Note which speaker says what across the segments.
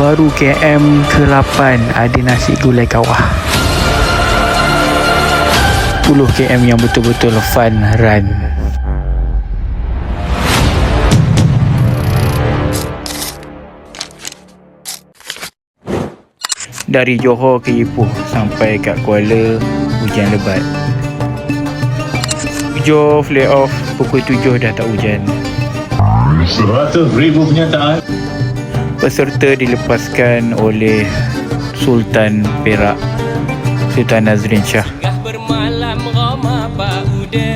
Speaker 1: Baru KM ke-8 ada nasi gulai kawah. 10 km yang betul-betul fun run. Dari Johor ke Ipoh sampai kat Kuala, hujan lebat. Johor fly off pukul 7 dah tak hujan.
Speaker 2: 100,000 penyataan.
Speaker 1: Peserta dilepaskan oleh Sultan Perak, Sultan Nazrin Shah.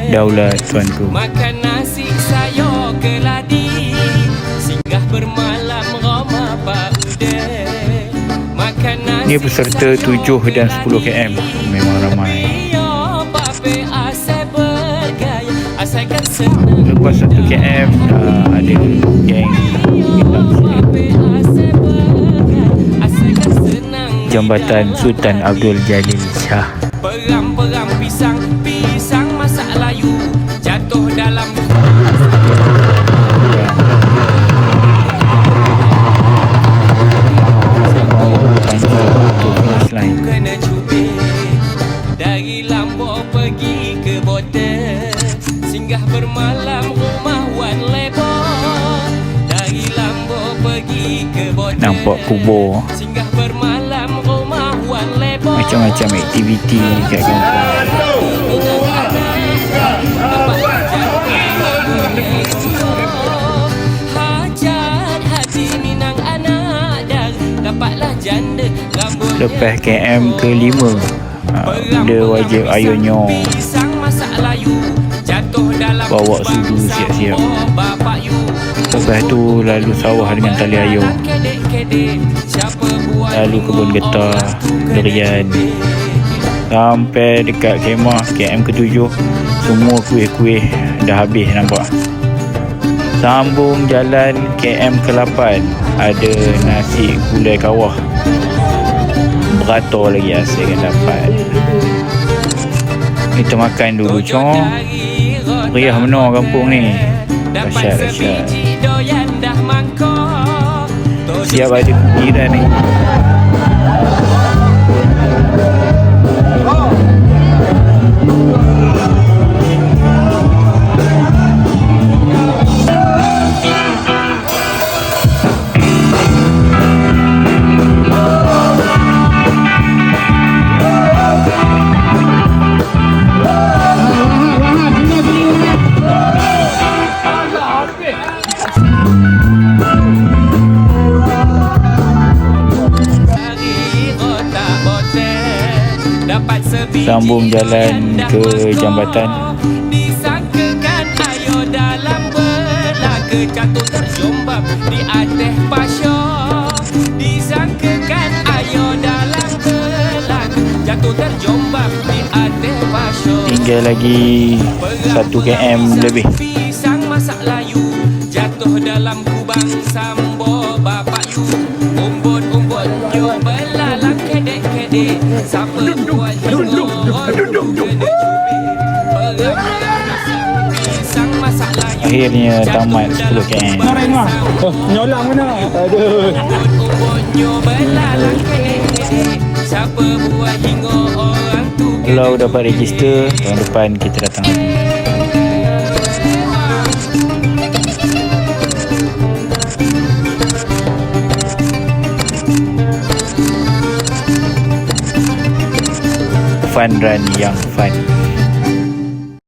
Speaker 1: Daulat tuanku.
Speaker 3: Makan nasi sayur keladi, singgah bermalam Roma Paude. Makan nasi.
Speaker 1: Ni peserta 7 dan 10 km. Memang ramai. Lepas 1 km ada geng Jambatan Sultan Abdul Jalil Shah.
Speaker 3: Perang-perang pisang, pisang masak layu jatuh dalam kena cubit. Dari Lombok pergi ke border, singgah bermalam rumah Wan Lebor. Dari Lombok pergi ke border,
Speaker 1: Nampak kubur,
Speaker 3: singgah bermalam rumah Wan Lebor.
Speaker 1: macam-macam aktiviti kat kampung.
Speaker 3: Hajat hati minang anak dan dapatlah janda rambut.
Speaker 1: Lepas KM ke-5 dia wajib ayunnya bawa sudu siap-siap. Lepas tu lalu sawah dengan tali ayung, lalu kebun getah, durian, sampai dekat kemah KM ke-7. Semua kuih-kuih dah habis nampak. Sambung jalan KM ke-8 ada nasi gulai kawah. Beratur lagi asyik kan dapat. Kita makan dulu cong. Meriah benar kampung ni. Dahsyat. Siap ada kukiran ni. Sambung jalan ke jambatan.
Speaker 3: Disangkakan ayo dalam belaga jatuh terjombab di atas pasyok. Disangkakan ayo dalam belaga jatuh terjombab di atas pasyok.
Speaker 1: Tinggal lagi 1 km lebih.
Speaker 3: Pisang masak layu jatuh dalam kubang sambo bapak yu. Umbut-umbut yu belalang kedek-kedek. Siapa buat
Speaker 1: akhirnya tamat 10 km.
Speaker 4: Nyolang mana? Aduh.
Speaker 1: Kalau dapat register, tahun depan kita datang lagi. Fun run yang fun.